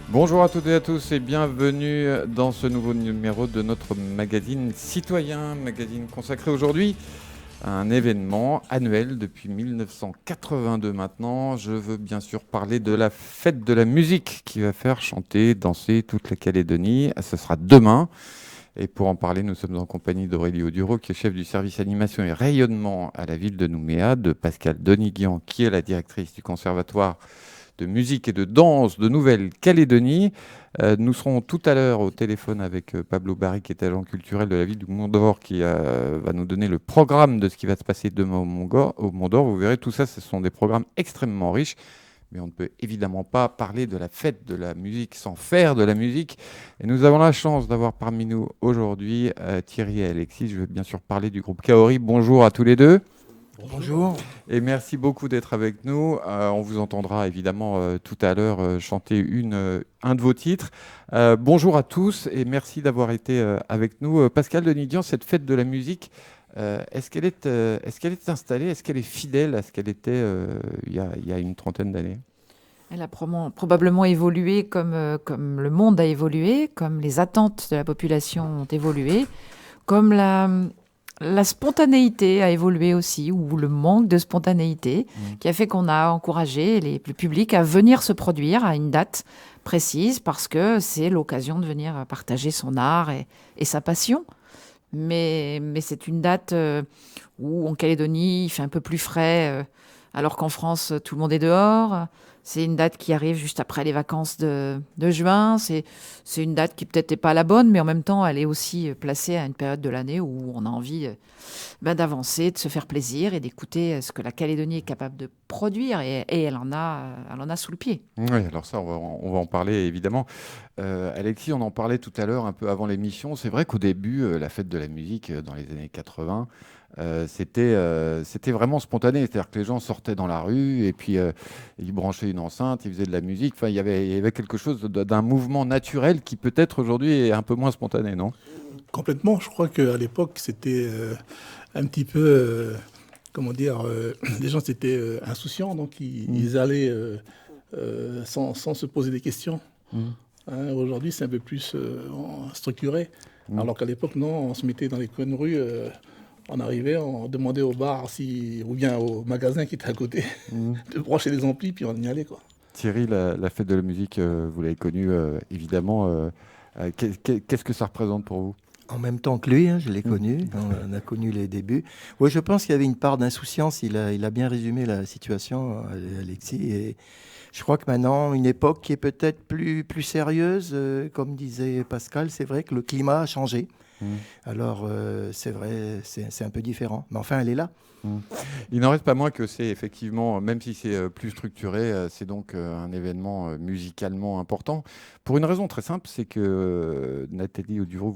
Bonjour à toutes et à tous et bienvenue dans ce nouveau numéro de notre magazine citoyen, magazine consacré aujourd'hui à un événement annuel depuis 1982 maintenant. Je veux bien sûr parler de la fête de la musique qui va faire chanter, danser toute la Calédonie. Ce sera demain. Et pour en parler, nous sommes en compagnie d'Aurélie Audureau, qui est chef du service animation et rayonnement à la ville de Nouméa, de Pascal Doniguian, qui est la directrice du conservatoire de musique et de danse de Nouvelle-Calédonie. Nous serons tout à l'heure au téléphone avec Pablo Barry, qui est agent culturel de la ville du Mont d'Or, qui va nous donner le programme de ce qui va se passer demain au Mont d'Or. Vous verrez, tout ça, ce sont des programmes extrêmement riches. Mais on ne peut évidemment pas parler de la fête de la musique sans faire de la musique. Et nous avons la chance d'avoir parmi nous aujourd'hui Thierry et Alexis. Je veux bien sûr parler du groupe Kaori. Bonjour à tous les deux. Bonjour. Et merci beaucoup d'être avec nous. On vous entendra évidemment tout à l'heure chanter un de vos titres. Bonjour à tous et merci d'avoir été avec nous. Pascal Doniguian, cette fête de la musique, est-ce qu'elle est installée, est-ce qu'elle est fidèle à ce qu'elle était il y a une trentaine d'années? Elle a probablement évolué comme le monde a évolué, comme les attentes de la population ont évolué, comme la spontanéité a évolué aussi, ou le manque de spontanéité, qui a fait qu'on a encouragé le public à venir se produire à une date précise, parce que c'est l'occasion de venir partager son art et sa passion. Mais c'est une date où en Calédonie, il fait un peu plus frais, alors qu'en France, tout le monde est dehors. C'est une date qui arrive juste après les vacances de juin. C'est une date qui peut-être n'est pas la bonne, mais en même temps, elle est aussi placée à une période de l'année où on a envie d'avancer, de se faire plaisir et d'écouter ce que la Calédonie est capable de produire. Et elle en a sous le pied. Oui, alors ça, on va en parler évidemment. Alexis, on en parlait tout à l'heure un peu avant l'émission. C'est vrai qu'au début, la fête de la musique dans les années 80, c'était vraiment spontané. C'est-à-dire que les gens sortaient dans la rue et puis ils branchaient une enceinte, ils faisaient de la musique. Enfin, il y avait quelque chose d'un mouvement naturel qui peut-être aujourd'hui est un peu moins spontané, non? Complètement. Je crois qu'à l'époque, c'était un petit peu, comment dire, les gens étaient insouciants, donc ils allaient sans se poser des questions. Hein, aujourd'hui, c'est un peu plus structuré. Alors qu'à l'époque, non, on se mettait dans les coins de rue, on arrivait, on demandait au bar ou bien au magasin qui était à côté de brancher les amplis, puis on y allait, quoi. Thierry, la fête de la musique, vous l'avez connue évidemment. Qu'est-ce que ça représente pour vous? En même temps que lui, je l'ai connu, on a connu les débuts. Oui, je pense qu'il y avait une part d'insouciance, il a bien résumé la situation, Alexis, et je crois que maintenant, une époque qui est peut-être plus sérieuse, comme disait Pascal, c'est vrai que le climat a changé. Alors, c'est vrai, c'est un peu différent, mais enfin, elle est là. Il n'en reste pas moins que c'est effectivement, même si c'est plus structuré, c'est donc un événement musicalement important. Pour une raison très simple, c'est que Nathalie Audureau,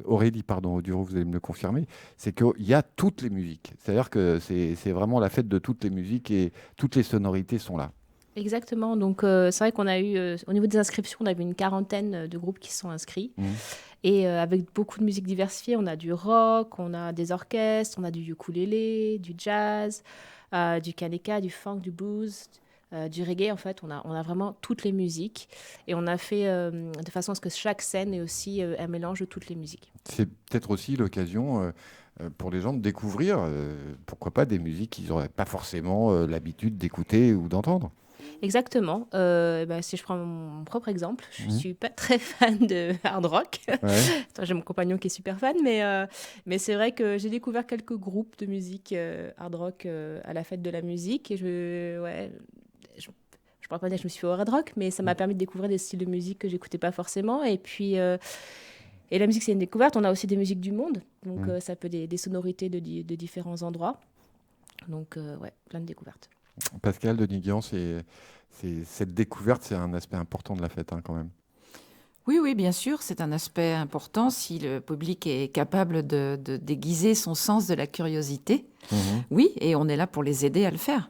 Aurélie, pardon, Audureau, vous allez me le confirmer, c'est qu'il y a toutes les musiques. C'est-à-dire que c'est vraiment la fête de toutes les musiques et toutes les sonorités sont là. Exactement. Donc, c'est vrai qu'on a eu, au niveau des inscriptions, on avait une quarantaine de groupes qui sont inscrits. Et avec beaucoup de musique diversifiée, on a du rock, on a des orchestres, on a du ukulélé, du jazz, du kaneka, du funk, du blues, du reggae. En fait, on a vraiment toutes les musiques. Et on a fait de façon à ce que chaque scène ait aussi un mélange de toutes les musiques. C'est peut-être aussi l'occasion pour les gens de découvrir, pourquoi pas, des musiques qu'ils n'auraient pas forcément l'habitude d'écouter ou d'entendre. Exactement. Si je prends mon propre exemple, je suis pas très fan de hard rock. Ouais. J'ai mon compagnon qui est super fan, mais c'est vrai que j'ai découvert quelques groupes de musique hard rock à la fête de la musique. Et je pourrais pas dire que je me suis fait au hard rock, mais ça m'a permis de découvrir des styles de musique que j'écoutais pas forcément. Et puis, et la musique, c'est une découverte. On a aussi des musiques du monde, donc ça peut des sonorités de différents endroits. Donc, plein de découvertes. Pascal Doniguian, cette découverte, c'est un aspect important de la fête quand même. Oui, bien sûr, c'est un aspect important si le public est capable de déguiser son sens de la curiosité. Oui, et on est là pour les aider à le faire.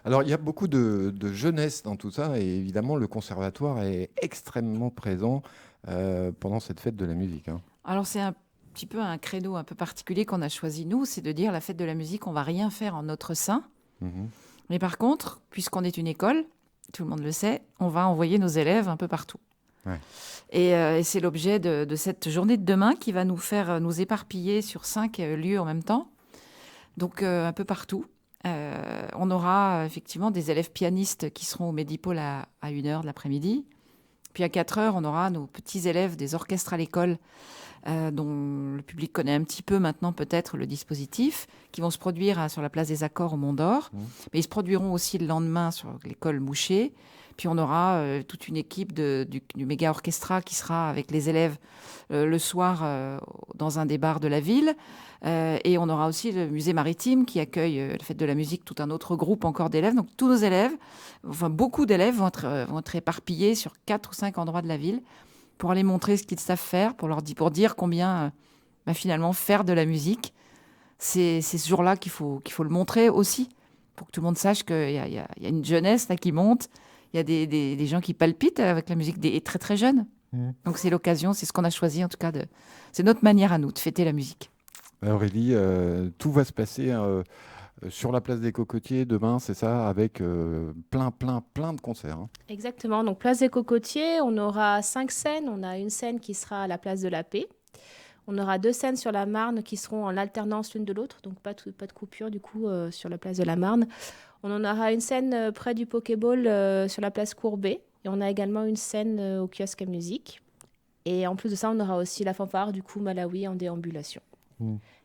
Alors, il y a beaucoup de jeunesse dans tout ça, et évidemment, le conservatoire est extrêmement présent pendant cette fête de la musique. Alors, c'est un petit peu un credo un peu particulier qu'on a choisi, nous, c'est de dire la fête de la musique, on va rien faire en notre sein. Mais par contre, puisqu'on est une école, tout le monde le sait, on va envoyer nos élèves un peu partout. Ouais. Et c'est l'objet de cette journée de demain qui va nous faire nous éparpiller sur 5 lieux en même temps, donc un peu partout. On aura effectivement des élèves pianistes qui seront au Medipôle à 1h de l'après-midi. Puis à 4h, on aura nos petits élèves des orchestres à l'école, dont le public connaît un petit peu maintenant peut-être le dispositif, qui vont se produire sur la place des Accords au Mont d'Or. Mais ils se produiront aussi le lendemain sur l'école Mouchet. Puis on aura toute une équipe du méga orchestra qui sera avec les élèves le soir dans un des bars de la ville. Et on aura aussi le musée maritime qui accueille la fête de la musique, tout un autre groupe encore d'élèves. Donc tous nos élèves, enfin beaucoup d'élèves vont être éparpillés sur 4 ou 5 endroits de la ville pour aller montrer ce qu'ils savent faire, pour dire combien finalement faire de la musique. C'est ce jour-là qu'il faut le montrer aussi, pour que tout le monde sache qu'il y a une jeunesse là qui monte. Il y a des gens qui palpitent avec la musique des très très jeunes. Donc c'est l'occasion, c'est ce qu'on a choisi en tout cas. C'est notre manière à nous de fêter la musique. Aurélie, tout va se passer sur la place des Cocotiers demain, c'est ça, avec plein de concerts. Hein. Exactement, donc place des Cocotiers, on aura 5 scènes. On a une scène qui sera à la place de la Paix. On aura 2 scènes sur la Marne qui seront en alternance l'une de l'autre, donc pas de coupure du coup sur la place de la Marne. On en aura une scène près du Pokéball sur la place Courbet. Et on a également une scène au kiosque à musique. Et en plus de ça, on aura aussi la fanfare du coup Malawi en déambulation.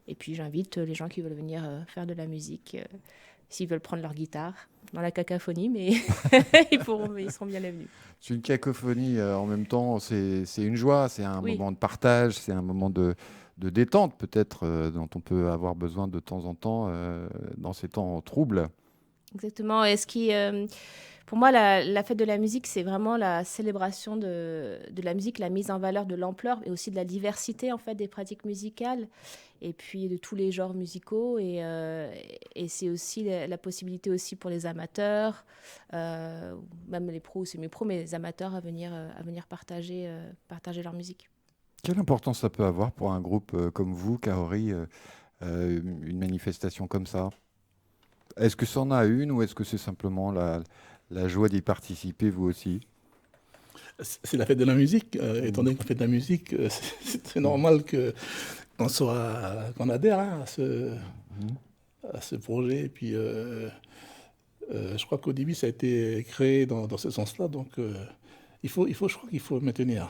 Et puis j'invite les gens qui veulent venir faire de la musique, s'ils veulent prendre leur guitare, dans la cacophonie, mais ils seront bien les venus. C'est une cacophonie en même temps, c'est une joie, c'est un moment de partage, c'est un moment de détente peut-être dont on peut avoir besoin de temps en temps dans ces temps troubles. Exactement. Et pour moi, la fête de la musique, c'est vraiment la célébration de la musique, la mise en valeur de l'ampleur et aussi de la diversité en fait des pratiques musicales et puis de tous les genres musicaux. Et c'est aussi la possibilité aussi pour les amateurs, même les pros, c'est mieux pros, mais les amateurs à venir partager leur musique. Quelle importance ça peut avoir pour un groupe comme vous, Kaori, une manifestation comme ça? Est-ce que ça en a une ou est-ce que c'est simplement la joie d'y participer, vous aussi? C'est la fête de la musique. Étant donné qu'on fait de la musique, c'est normal qu'on adhère à ce projet. Et puis, je crois qu'au début, ça a été créé dans ce sens-là. Donc, je crois qu'il faut maintenir.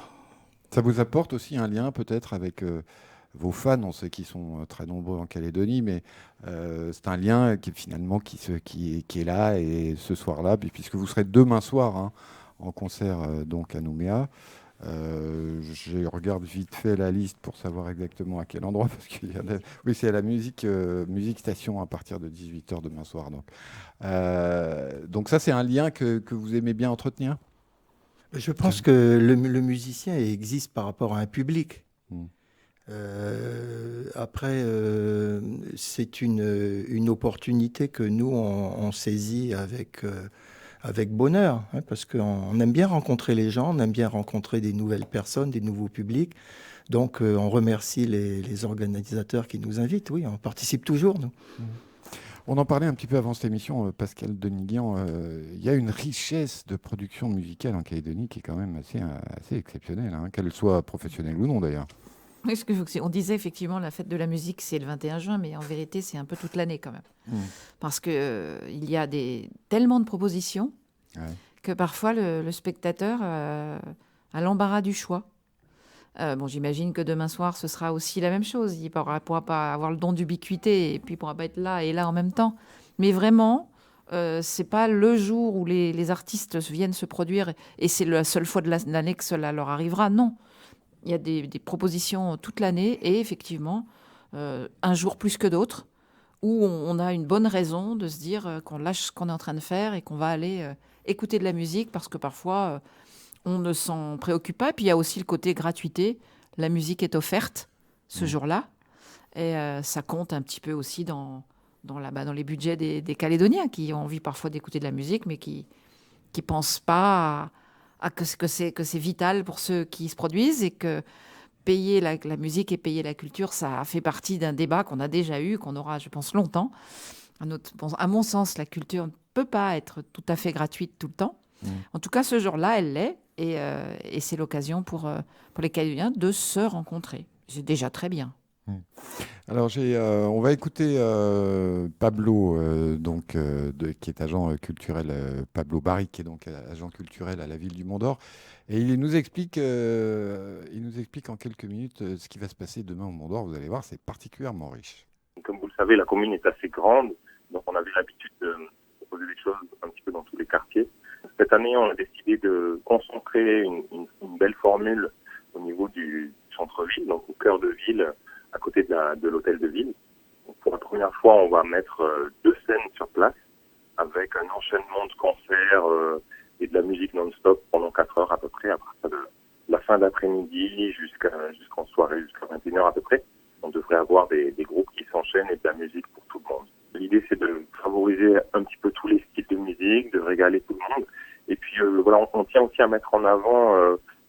Ça vous apporte aussi un lien peut-être avec vos fans, on sait qu'ils sont très nombreux en Calédonie, mais c'est un lien qui est là et ce soir-là, puisque vous serez demain soir en concert donc à Nouméa. Je regarde vite fait la liste pour savoir exactement à quel endroit, parce qu'il y a oui, c'est à la musique station à partir de 18h demain soir. Donc ça, c'est un lien que vous aimez bien entretenir? Je pense que le musicien existe par rapport à un public. Après, c'est une opportunité que nous, on saisit avec bonheur, parce qu'on aime bien rencontrer les gens, on aime bien rencontrer des nouvelles personnes, des nouveaux publics. Donc, on remercie les organisateurs qui nous invitent. Oui, on participe toujours, nous. On en parlait un petit peu avant cette émission, Pascal Denis-Guian. Il y a une richesse de production musicale en Calédonie qui est quand même assez exceptionnelle, qu'elle soit professionnelle ou non d'ailleurs. Oui, on disait effectivement la fête de la musique, c'est le 21 juin, mais en vérité, c'est un peu toute l'année quand même. Parce qu'il y a tellement de propositions que parfois le spectateur a l'embarras du choix. J'imagine que demain soir, ce sera aussi la même chose. Il ne pourra pas avoir le don d'ubiquité et puis il ne pourra pas être là et là en même temps. Mais vraiment, ce n'est pas le jour où les artistes viennent se produire et c'est la seule fois de l'année que cela leur arrivera. Non. Il y a des propositions toute l'année et effectivement, un jour plus que d'autres, où on a une bonne raison de se dire qu'on lâche ce qu'on est en train de faire et qu'on va aller écouter de la musique parce que parfois, on ne s'en préoccupe pas. Et puis, il y a aussi le côté gratuité. La musique est offerte ce jour-là et ça compte un petit peu aussi dans les budgets des Calédoniens qui ont envie parfois d'écouter de la musique mais qui ne pensent pas que c'est vital pour ceux qui se produisent et que payer la musique et payer la culture, ça fait partie d'un débat qu'on a déjà eu, qu'on aura, je pense, longtemps. À mon sens, la culture ne peut pas être tout à fait gratuite tout le temps. En tout cas, ce jour-là, elle l'est. Et c'est l'occasion pour les Calédoniens de se rencontrer. C'est déjà très bien. Alors, on va écouter Pablo, qui est agent culturel, Pablo Barry, qui est donc agent culturel à la ville du Mont-d'Or. Et il nous explique en quelques minutes ce qui va se passer demain au Mont-d'Or. Vous allez voir, c'est particulièrement riche. Comme vous le savez, la commune est assez grande, donc on avait l'habitude de proposer des choses un petit peu dans tous les quartiers. Cette année, on a décidé de concentrer une belle formule au niveau du centre-ville, donc au cœur de ville, à côté de l'hôtel de ville. Donc pour la première fois, on va mettre 2 scènes sur place avec un enchaînement de concerts et de la musique non-stop pendant 4 heures à peu près, à partir de la fin d'après-midi jusqu'en soirée, jusqu'à 21h à peu près. On devrait avoir des groupes qui s'enchaînent et de la musique pour tout le monde. L'idée, c'est de favoriser un petit peu tous les styles de musique, de régaler tout le monde. Et puis on tient aussi à mettre en avant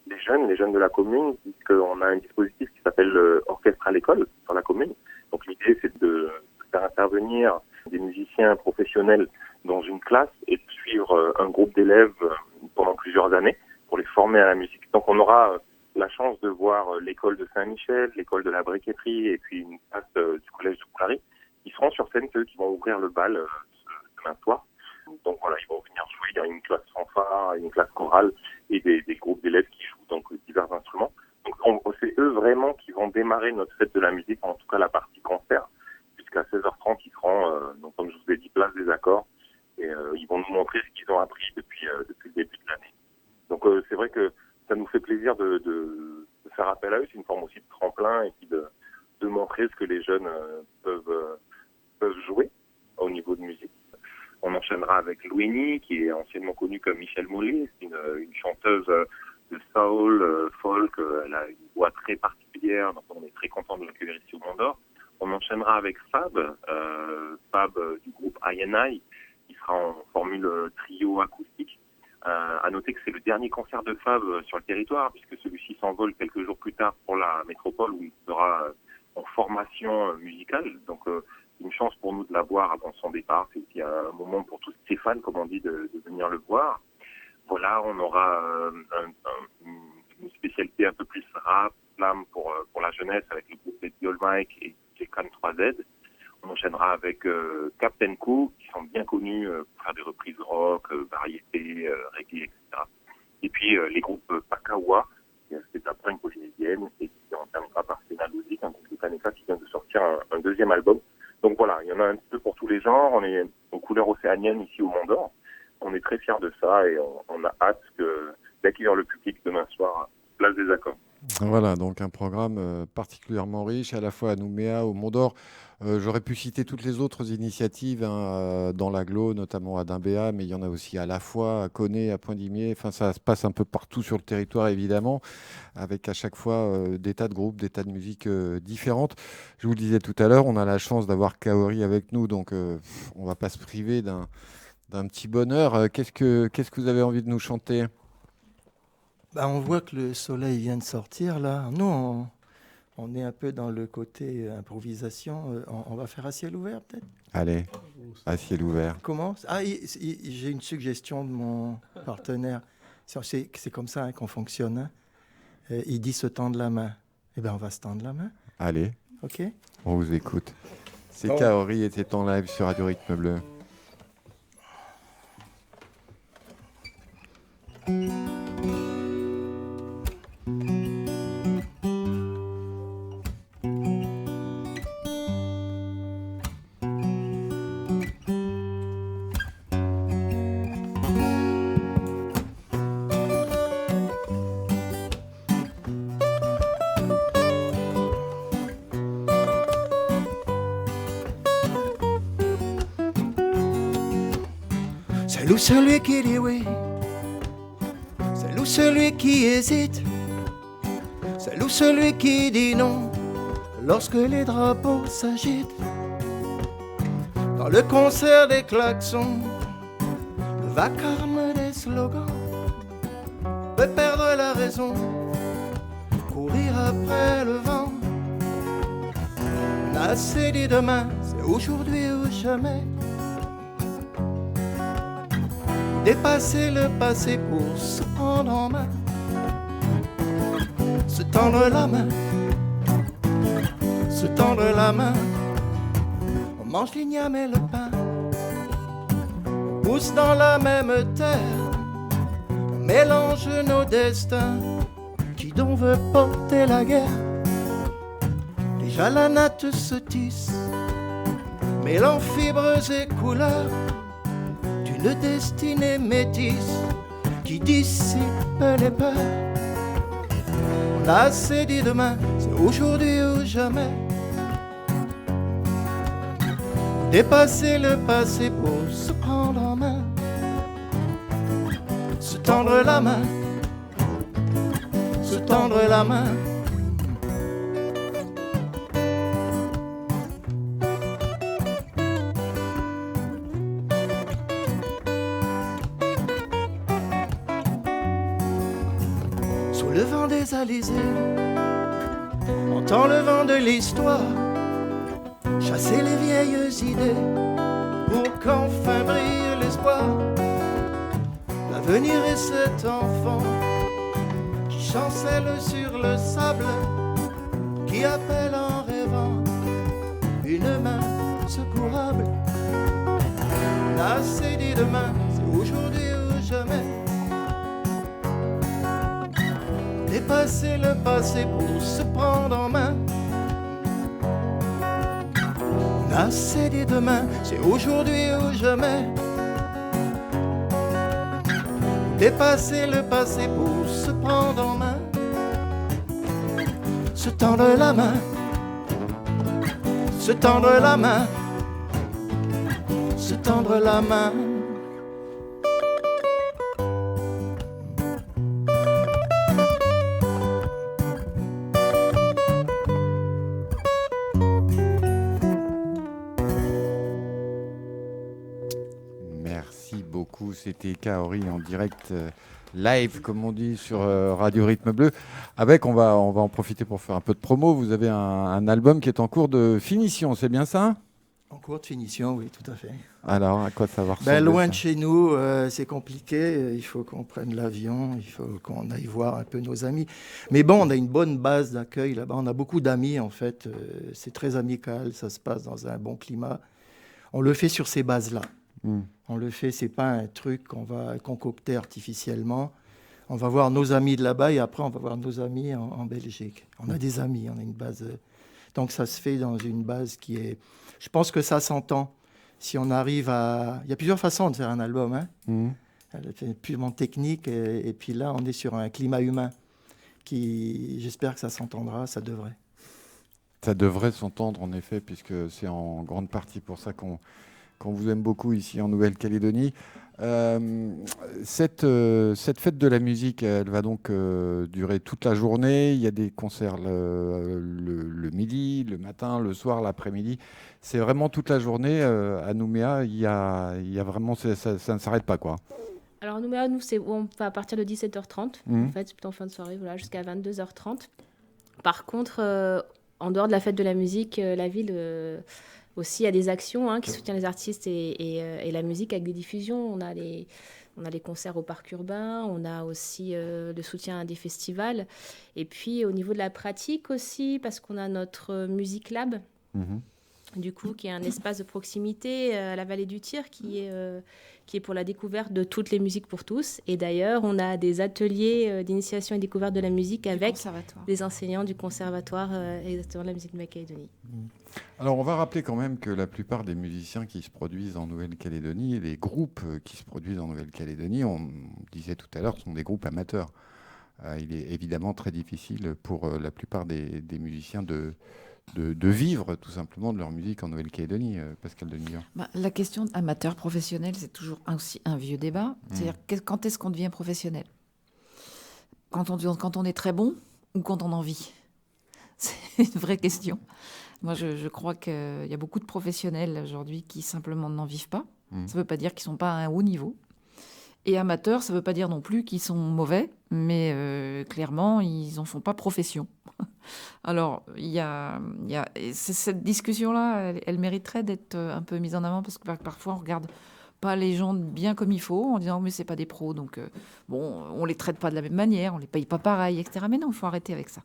les jeunes de la commune, puisqu'on a un dispositif qui s'appelle Orchestre à l'école sur la commune. Donc l'idée, c'est de faire intervenir des musiciens professionnels dans une classe et de suivre un groupe d'élèves pendant plusieurs années pour les former à la musique. Donc on aura la chance de voir l'école de Saint-Michel, l'école de la Briqueterie et puis une classe du collège de Coulary. Ils seront sur scène, ceux qui vont ouvrir le bal demain soir. Donc voilà, ils vont venir jouer. Il y a une classe fanfare, une classe chorale et des groupes d'élèves qui jouent donc divers instruments. Donc c'est eux vraiment qui vont démarrer notre fête de la musique, en tout cas la partie concert, jusqu'à 16h30. Ils seront, donc comme je vous ai dit, place des accords et ils vont nous montrer ce qu'ils ont appris depuis le début de l'année. Donc c'est vrai que ça nous fait plaisir de faire appel à eux. C'est une forme aussi de tremplin et puis de montrer ce que les jeunes peuvent jouer au niveau de musique. On enchaînera avec Louénie, qui est anciennement connue comme Michel Mollet. C'est une chanteuse de soul, folk. Elle a une voix très particulière, donc on est très content de l'accueillir ici au Mont-d'Or. On enchaînera avec Fab du groupe I&I, qui sera en formule trio acoustique. À noter que c'est le dernier concert de Fab sur le territoire, puisque celui-ci s'envole quelques jours plus tard pour la métropole, où il sera en formation musicale. Donc une chance pour nous de la voir avant son départ. C'est aussi un moment pour tous ses fans, comme on dit, de venir le voir. Voilà, on aura une spécialité un peu plus rap, slam pour la jeunesse avec le groupe des Dual Mike et les Can 3Z. On enchaînera avec Captain Cook, qui sont bien connus pour faire des reprises rock, variété, reggae, etc. Et puis les groupes Pakawa, c'est un point polynésienne, et puis on terminera par Sénalogique, un groupe de Kaneka qui vient de sortir un deuxième album. Donc voilà, il y en a un petit peu pour tous les genres. On est aux couleurs océaniennes ici au Mont-d'Or. On est très fiers de ça et on a hâte d'accueillir le public demain soir à Place des Accords. Voilà, donc un programme particulièrement riche, à la fois à Nouméa, au Mont-d'Or. J'aurais pu citer toutes les autres initiatives dans l'agglo, notamment à Dimbéa, mais il y en a aussi à La Foix, à Coné, à Point-d'Imier. Enfin, ça se passe un peu partout sur le territoire, évidemment, avec à chaque fois des tas de groupes, des tas de musiques différentes. Je vous le disais tout à l'heure, on a la chance d'avoir Kaori avec nous, donc on ne va pas se priver d'un petit bonheur. Qu'est-ce que vous avez envie de nous chanter ? On voit que le soleil vient de sortir, là. Nous, on est un peu dans le côté improvisation. On va faire à ciel ouvert, peut-être ? Allez, à ciel ouvert. Comment ? J'ai une suggestion de mon partenaire. C'est comme ça qu'on fonctionne. Hein. Il dit se tendre la main. Eh bien, on va se tendre la main. Allez, OK ? on vous écoute. C'est Kaori et c'est en live sur Radio Rythme Bleu. C'est loup celui qui dit oui, c'est loup celui qui hésite, c'est loup celui qui dit non lorsque les drapeaux s'agitent. Dans le concert des klaxons, le vacarme des slogans peut perdre la raison, courir après le vent. On a assez dit demain, c'est aujourd'hui ou jamais. Dépasser le passé pour se prendre en main, se tendre la main, se tendre la main. On mange l'igname et le pain, on pousse dans la même terre, on mélange nos destins. Qui donc veut porter la guerre? Déjà la natte se tisse, mêlant fibres et couleurs d'une destinée métisse qui dissipe les peurs. On a assez dit demain, c'est aujourd'hui ou jamais. Dépasser le passé pour se prendre en main, se tendre la main, se tendre la main. Sous le vent des alizés, entend le vent de l'histoire, chasser les vieilles idées pour qu'enfin brille l'espoir. L'avenir est cet enfant qui chancelle sur le sable, qui appelle en rêvant une main secourable. On a assez dit demain, c'est aujourd'hui ou jamais. Dépasser le passé pour se prendre en main. On a assez dit demain, c'est aujourd'hui ou jamais. Dépasser le passé pour se prendre en main, se tendre la main, se tendre la main, se tendre la main. Merci beaucoup, c'était Kaori en direct live, comme on dit, sur Radio Rythme Bleu. Avec, on va en profiter pour faire un peu de promo. Vous avez un album qui est en cours de finition, c'est bien ça? En cours de finition, oui, tout à fait. Alors, à quoi ça va ressembler? Loin de ça chez nous, c'est compliqué. Il faut qu'on prenne l'avion, il faut qu'on aille voir un peu nos amis. Mais bon, on a une bonne base d'accueil là-bas. On a beaucoup d'amis, en fait. C'est très amical, ça se passe dans un bon climat. On le fait sur ces bases-là. On le fait, c'est pas un truc qu'on va concocter artificiellement. On va voir nos amis de là-bas et après on va voir nos amis en Belgique. On a des amis, on a une base. Donc ça se fait dans une base qui est... Je pense que ça s'entend. Si on arrive à... Il y a plusieurs façons de faire un album. Hein. C'est purement technique et puis là on est sur un climat humain qui, j'espère que ça s'entendra, ça devrait. Ça devrait s'entendre en effet, puisque c'est en grande partie pour ça qu'on vous aime beaucoup ici en Nouvelle-Calédonie. Cette fête de la musique, elle va donc durer toute la journée. Il y a des concerts le midi, le matin, le soir, l'après-midi. C'est vraiment toute la journée. À Nouméa, il y a vraiment, ça ne s'arrête pas, quoi. Alors à Nouméa, nous, on va à partir de 17h30. En fait, c'est plutôt en fin de soirée, voilà, jusqu'à 22h30. Par contre, en dehors de la fête de la musique, la ville... aussi, il y a des actions qui soutiennent les artistes et la musique avec des diffusions. On a les concerts au parc urbain, on a aussi le soutien à des festivals. Et puis, au niveau de la pratique aussi, parce qu'on a notre Music Lab, du coup, qui est un espace de proximité à la vallée du Tir, qui est pour la découverte de toutes les musiques pour tous. Et d'ailleurs, on a des ateliers d'initiation et découverte de la musique avec des enseignants du conservatoire exactement de la musique de Nouvelle-Calédonie. Alors, on va rappeler quand même que la plupart des musiciens qui se produisent en Nouvelle-Calédonie et les groupes qui se produisent en Nouvelle-Calédonie, on disait tout à l'heure, sont des groupes amateurs. Il est évidemment très difficile pour la plupart des musiciens de vivre tout simplement de leur musique en Nouvelle-Calédonie. Pascal Demillon. La question amateur, professionnel, c'est toujours aussi un vieux débat. C'est-à-dire, quand est-ce qu'on devient professionnel? Quand on est très bon ou quand on en vit? C'est une vraie question. Moi, je crois qu'il y a beaucoup de professionnels aujourd'hui qui simplement n'en vivent pas. Ça ne veut pas dire qu'ils ne sont pas à un haut niveau. Et amateurs, ça ne veut pas dire non plus qu'ils sont mauvais, mais clairement, ils n'en font pas profession. Alors, cette discussion-là, elle mériterait d'être un peu mise en avant, parce que parfois, on regarde pas les gens bien comme il faut, en disant mais c'est pas des pros, donc bon, on les traite pas de la même manière, on les paye pas pareil, etc. Mais non, il faut arrêter avec ça.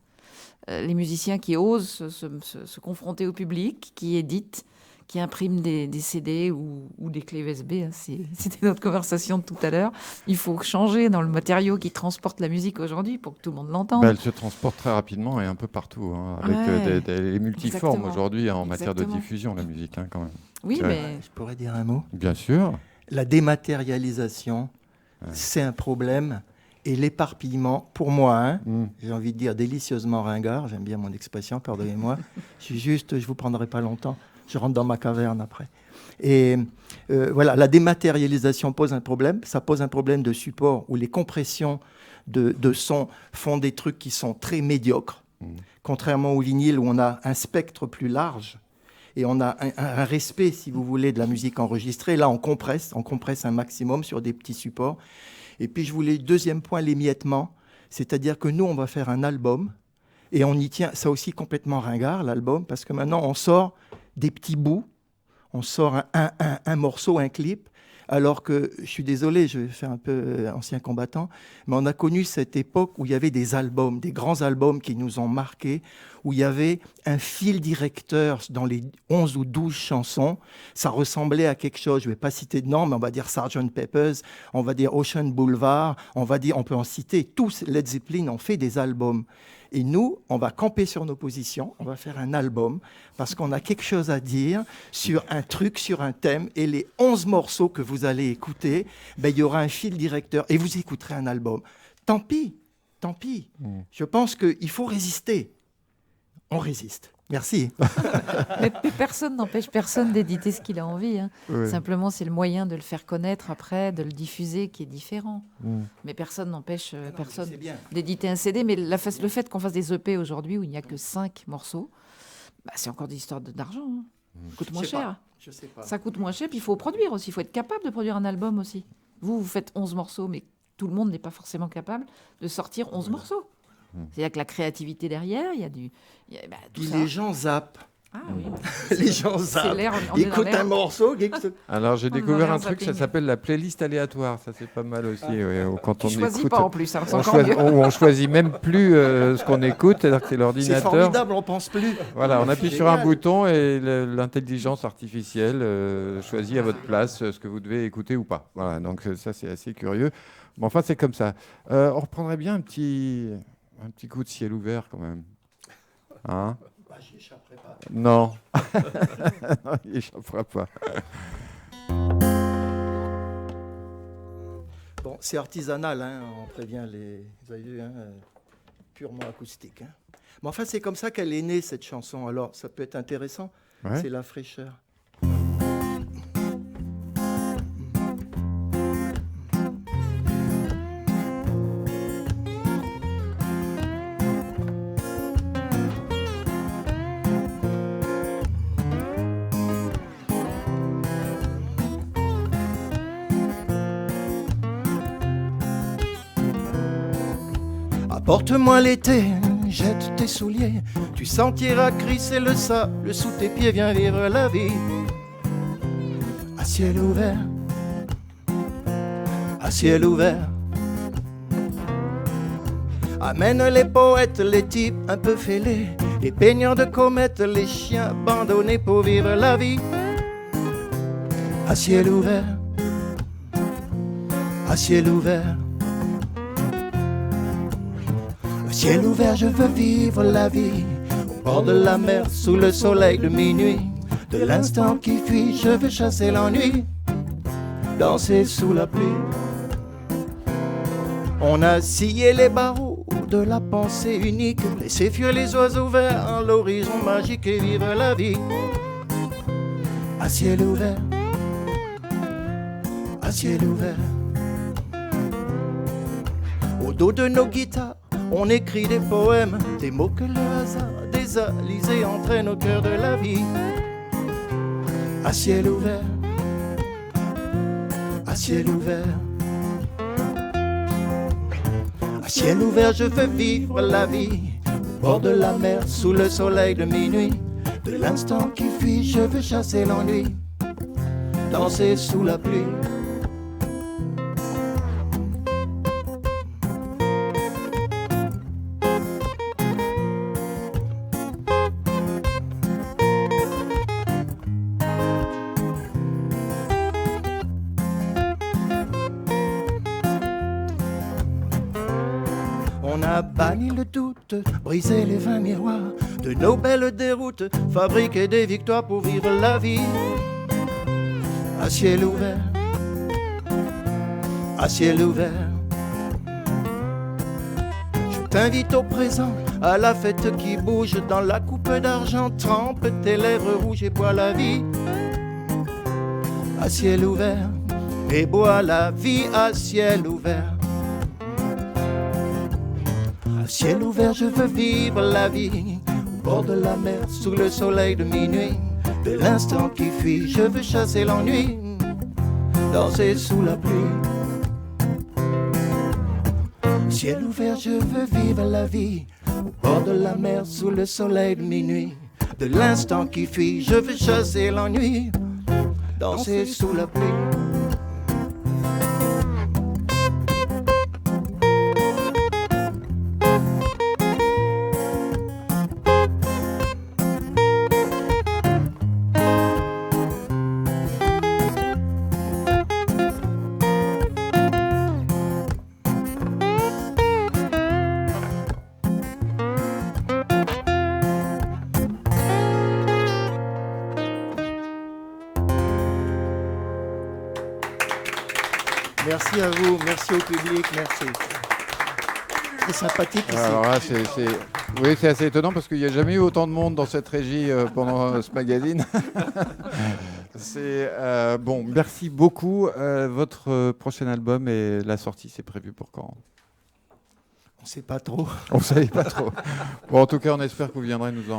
Les musiciens qui osent se confronter au public, qui éditent, qui impriment des CD ou des clés USB, hein, c'était notre conversation de tout à l'heure. Il faut changer dans le matériau qui transporte la musique aujourd'hui pour que tout le monde l'entende. Elle se transporte très rapidement et un peu partout, hein, avec les multiformes exactement. aujourd'hui en matière de Exactement. diffusion, la musique, hein, quand même. Oui, mais Je pourrais dire un mot. Bien sûr. La dématérialisation, c'est un problème. Et l'éparpillement, pour moi, hein, j'ai envie de dire délicieusement ringard, j'aime bien mon expression, pardonnez-moi. Je vous prendrai pas longtemps. Je rentre dans ma caverne après. Et voilà, la dématérialisation pose un problème. Ça pose un problème de support où les compressions de son font des trucs qui sont très médiocres. Contrairement au vinyle où on a un spectre plus large et on a un respect, si vous voulez, de la musique enregistrée. Là, on compresse un maximum sur des petits supports. Et puis, je voulais, deuxième point, l'émiettement. C'est-à-dire que nous, on va faire un album et on y tient. Ça aussi complètement ringard, l'album, parce que maintenant, on sort des petits bouts. On sort un morceau, un clip. Alors que, je suis désolé, je vais faire un peu ancien combattant, mais on a connu cette époque où il y avait des albums, des grands albums qui nous ont marqués, où il y avait un fil directeur dans les 11 ou 12 chansons. Ça ressemblait à quelque chose, je ne vais pas citer de nom, mais on va dire Sgt. Pepper's, on va dire Ocean Boulevard, on peut en citer. Tous, Led Zeppelin ont fait des albums. Et nous, on va camper sur nos positions, on va faire un album, parce qu'on a quelque chose à dire sur un truc, sur un thème, et les 11 morceaux que vous allez écouter, il y aura un fil directeur, et vous écouterez un album. Tant pis. Je pense qu'il faut résister. On résiste. Merci. Mais personne n'empêche personne d'éditer ce qu'il a envie. Hein. Oui. Simplement, c'est le moyen de le faire connaître après, de le diffuser qui est différent. Mais personne n'empêche personne c'est bien. d'éditer un CD. Mais le fait qu'on fasse des EP aujourd'hui où il n'y a que 5 morceaux, c'est encore des histoires d'argent. Hein. Ça coûte moins cher. Je sais pas. Ça coûte moins cher, puis il faut produire aussi. Il faut être capable de produire un album aussi. Vous faites 11 morceaux, mais tout le monde n'est pas forcément capable de sortir 11 morceaux. C'est-à-dire que la créativité derrière, il y a tout Puis ça. les gens zappent. Ah oui. Les gens zappent. l'air, on est Ils dans écoutent l'air. un morceau. Alors, j'ai On est découvert dans un truc, ça zapping. s'appelle la playlist aléatoire. Ça, c'est pas mal aussi. Où quand Tu on choisis écoute, pas en plus, alors c'est on, encore mieux. on choisit même plus ce qu'on écoute, c'est-à-dire que c'est C'est l'ordinateur. formidable, on pense plus. Voilà, on appuie C'est sur un génial. bouton et l'intelligence artificielle choisit à votre place ce que vous devez écouter ou pas. Voilà, donc ça c'est assez curieux. Bon, enfin, c'est comme ça. On reprendrait bien un petit coup de ciel ouvert quand même. Hein? J'y échapperai pas. Non. Non, il n'y échappera pas. Bon, c'est artisanal, hein, on prévient les... Vous avez vu, hein, purement acoustique. Hein. Mais enfin, c'est comme ça qu'elle est née, cette chanson. Alors, ça peut être intéressant. Ouais. C'est la fraîcheur. Apporte-moi l'été, jette tes souliers, tu sentiras crisser le sable sous tes pieds, viens vivre la vie. À ciel ouvert, à ciel ouvert. Amène les poètes, les types un peu fêlés, les peigneurs de comètes, les chiens abandonnés pour vivre la vie. À ciel ouvert, à ciel ouvert. Ciel ouvert, je veux vivre la vie au bord de la mer, sous le soleil de minuit. De l'instant qui fuit, je veux chasser l'ennui, danser sous la pluie. On a scié les barreaux de la pensée unique, laisser fuir les oiseaux verts à l'horizon magique et vivre la vie. À ciel ouvert, à ciel ouvert. Au dos de nos guitares, on écrit des poèmes, des mots que le hasard des alizés entraîne au cœur de la vie. À ciel ouvert, à ciel ouvert. À ciel ouvert, je veux vivre la vie au bord de la mer, sous le soleil de minuit. De l'instant qui fuit, je veux chasser l'ennui, danser sous la pluie. On a banni le doute, brisé les 20 miroirs de nos belles déroutes, fabriqué des victoires pour vivre la vie à ciel ouvert, à ciel ouvert. Je t'invite au présent, à la fête qui bouge dans la coupe d'argent, trempe tes lèvres rouges et bois la vie à ciel ouvert, et bois la vie à ciel ouvert. À ciel ouvert, je veux vivre la vie au bord de la mer, sous le soleil de minuit. De l'instant qui fuit, je veux chasser l'ennui, danser sous la pluie. À ciel ouvert, je veux vivre la vie au bord de la mer, sous le soleil de minuit. De l'instant qui fuit, je veux chasser l'ennui, danser sous la pluie. Merci à vous, merci au public, merci. C'est sympathique ici. Alors là, oui, c'est assez étonnant parce qu'il n'y a jamais eu autant de monde dans cette régie pendant ce magazine. Bon, merci beaucoup. Votre prochain album et la sortie, c'est prévu pour quand ? On ne sait pas trop. On ne savait pas trop. Bon, en tout cas, on espère que vous viendrez nous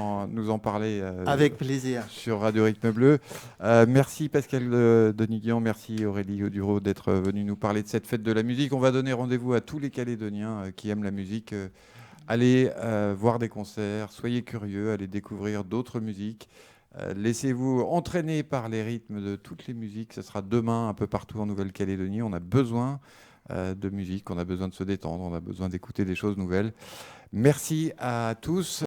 en parler. Avec plaisir. Sur Radio Rythme Bleu. Merci Pascal Denis-Guion, merci Aurélie Audureau d'être venu nous parler de cette fête de la musique. On va donner rendez-vous à tous les Calédoniens qui aiment la musique. Allez voir des concerts, soyez curieux, allez découvrir d'autres musiques. Laissez-vous entraîner par les rythmes de toutes les musiques. Ce sera demain un peu partout en Nouvelle-Calédonie. On a besoin de musique, on a besoin de se détendre, on a besoin d'écouter des choses nouvelles. Merci à tous.